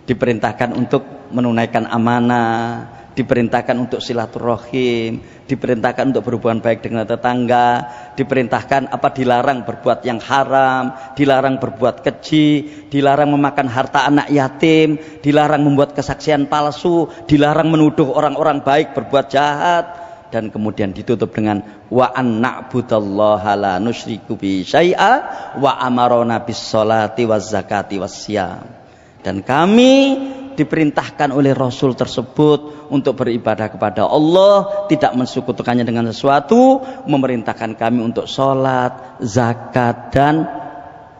diperintahkan untuk menunaikan amanah, diperintahkan untuk silaturahim, diperintahkan untuk berhubungan baik dengan tetangga, diperintahkan dilarang berbuat yang haram, dilarang berbuat keji, dilarang memakan harta anak yatim, dilarang membuat kesaksian palsu, dilarang menuduh orang-orang baik berbuat jahat, dan kemudian ditutup dengan wa anna'budallaha la nusyriku bi syai'a wa amarona bis sholati waz zakati wasyam. Dan kami diperintahkan oleh Rasul tersebut untuk beribadah kepada Allah, tidak mensekutukannya dengan sesuatu, memerintahkan kami untuk sholat, zakat, dan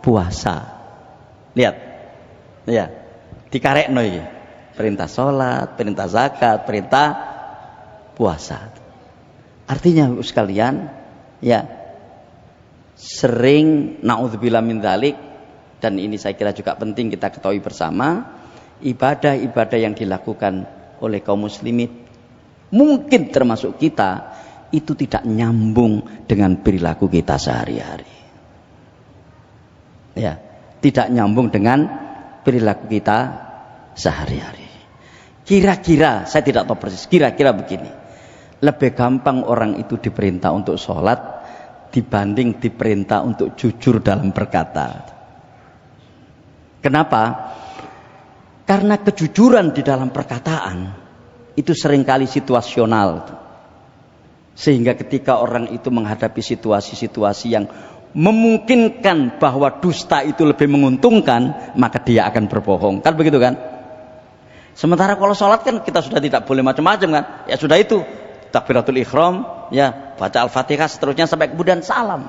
puasa. Lihat, ya, dikarekno iki. Perintah sholat, perintah zakat, perintah puasa. Artinya sekalian, ya, sering naudzubillah min dzalik, dan ini saya kira juga penting kita ketahui bersama, ibadah-ibadah yang dilakukan oleh kaum muslimin, mungkin termasuk kita, itu tidak nyambung dengan perilaku kita sehari-hari. Ya, tidak nyambung dengan perilaku kita sehari-hari. Kira-kira, saya tidak tahu persis, kira-kira begini. Lebih gampang orang itu diperintah untuk sholat dibanding diperintah untuk jujur dalam berkata. Kenapa? Karena kejujuran di dalam perkataan itu seringkali situasional. Sehingga ketika orang itu menghadapi situasi-situasi yang memungkinkan bahwa dusta itu lebih menguntungkan, maka dia akan berbohong. Kan begitu kan? Sementara kalau sholat kan kita sudah tidak boleh macam-macam kan? Ya sudah itu, takbiratul ihram, ya baca al-fatihah seterusnya sampai kemudian salam.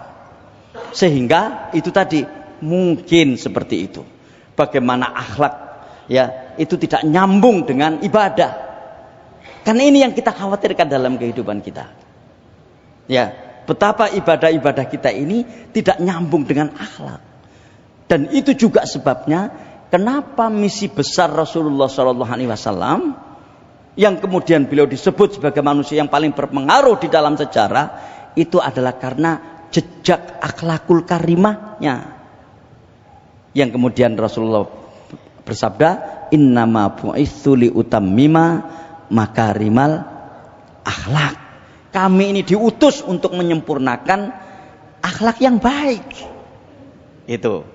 Sehingga itu tadi mungkin seperti itu. Bagaimana akhlak, ya itu tidak nyambung dengan ibadah. Karena ini yang kita khawatirkan dalam kehidupan kita. Ya, betapa ibadah-ibadah kita ini tidak nyambung dengan akhlak. Dan itu juga sebabnya kenapa misi besar Rasulullah SAW yang kemudian beliau disebut sebagai manusia yang paling berpengaruh di dalam sejarah, itu adalah karena jejak akhlakul karimahnya. Yang kemudian Rasulullah bersabda, innama bu'itsu li utammima makarimal akhlak. Kami ini diutus untuk menyempurnakan akhlak yang baik. Itu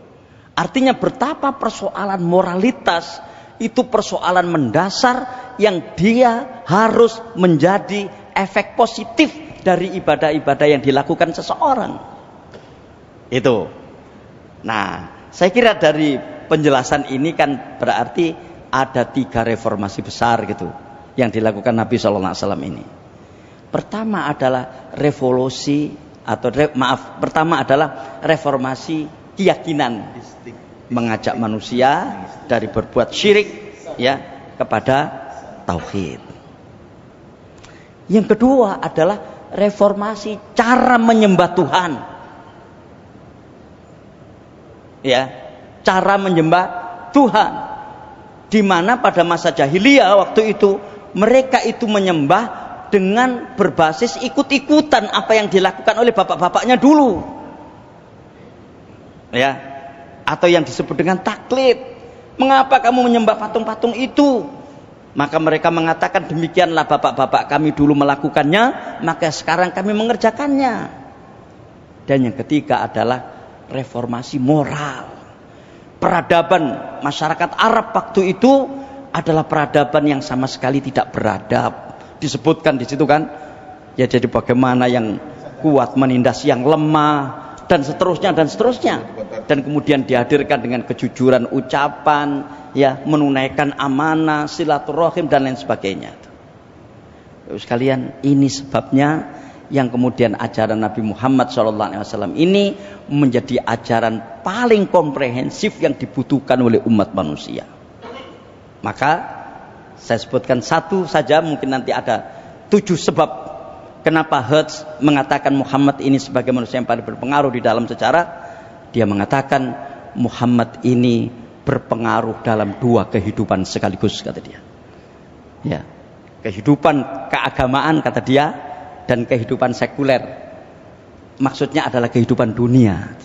artinya betapa persoalan moralitas itu persoalan mendasar yang dia harus menjadi efek positif dari ibadah-ibadah yang dilakukan seseorang. Itu. Nah, saya kira dari penjelasan ini kan berarti ada 3 reformasi besar gitu yang dilakukan Nabi SAW ini. Pertama adalah pertama adalah reformasi keyakinan, mengajak manusia dari berbuat syirik ya kepada tauhid. Yang kedua adalah reformasi cara menyembah Tuhan. Ya, cara menyembah Tuhan. Di mana pada masa jahiliyah waktu itu mereka itu menyembah dengan berbasis ikut-ikutan apa yang dilakukan oleh bapak-bapaknya dulu. Ya, atau yang disebut dengan taklid. Mengapa kamu menyembah patung-patung itu? Maka mereka mengatakan, demikianlah bapak-bapak kami dulu melakukannya, maka sekarang kami mengerjakannya. Dan yang ketiga adalah reformasi moral. Peradaban masyarakat Arab waktu itu adalah peradaban yang sama sekali tidak beradab. Disebutkan di situ kan, ya, jadi bagaimana yang kuat menindas yang lemah dan seterusnya dan seterusnya. Dan kemudian dihadirkan dengan kejujuran ucapan, ya, menunaikan amanah, silaturahim dan lain sebagainya. Terus sekalian, ini sebabnya yang kemudian ajaran Nabi Muhammad SAW ini menjadi ajaran paling komprehensif yang dibutuhkan oleh umat manusia. Maka saya sebutkan satu saja, mungkin nanti ada 7 sebab kenapa Hertz mengatakan Muhammad ini sebagai manusia yang paling berpengaruh di dalam sejarah. Dia mengatakan Muhammad ini berpengaruh dalam 2 kehidupan sekaligus, kata dia. Ya, kehidupan keagamaan, kata dia, dan kehidupan sekuler. Maksudnya adalah kehidupan dunia.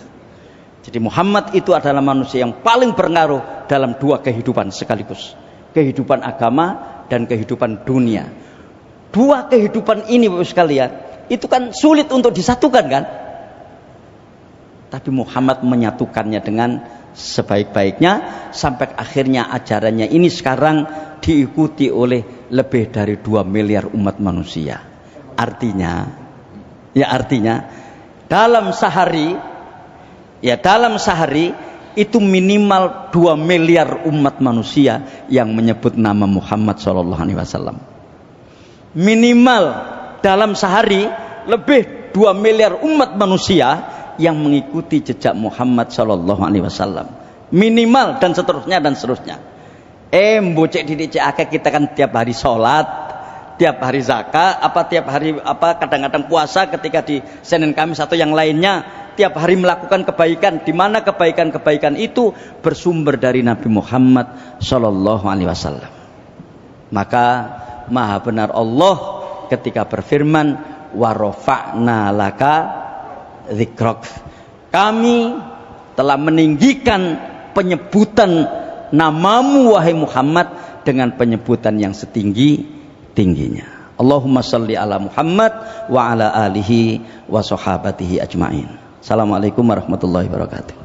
Jadi Muhammad itu adalah manusia yang paling berpengaruh dalam 2 kehidupan sekaligus. Kehidupan agama dan kehidupan dunia. 2 kehidupan ini Bapak sekalian, itu kan sulit untuk disatukan kan? Tapi Muhammad menyatukannya dengan sebaik-baiknya sampai akhirnya ajarannya ini sekarang diikuti oleh lebih dari 2 miliar umat manusia. Artinya dalam sehari itu minimal 2 miliar umat manusia yang menyebut nama Muhammad SAW. Minimal dalam sehari lebih 2 miliar umat manusia yang mengikuti jejak Muhammad SAW. Minimal dan seterusnya dan seterusnya. Mbocek didik akeh kita kan tiap hari sholat, tiap hari zakat, tiap hari kadang-kadang puasa ketika di Senin Kamis atau yang lainnya. Tiap hari melakukan kebaikan, di mana kebaikan-kebaikan itu bersumber dari Nabi Muhammad SAW. Maka maha benar Allah ketika berfirman, wa rafa'na laka dzikrak. Kami telah meninggikan penyebutan namamu wahai Muhammad dengan penyebutan yang setinggi-tingginya. Allahumma shalli ala Muhammad wa ala alihi wa sahabatihi ajmain. Assalamualaikum warahmatullahi wabarakatuh.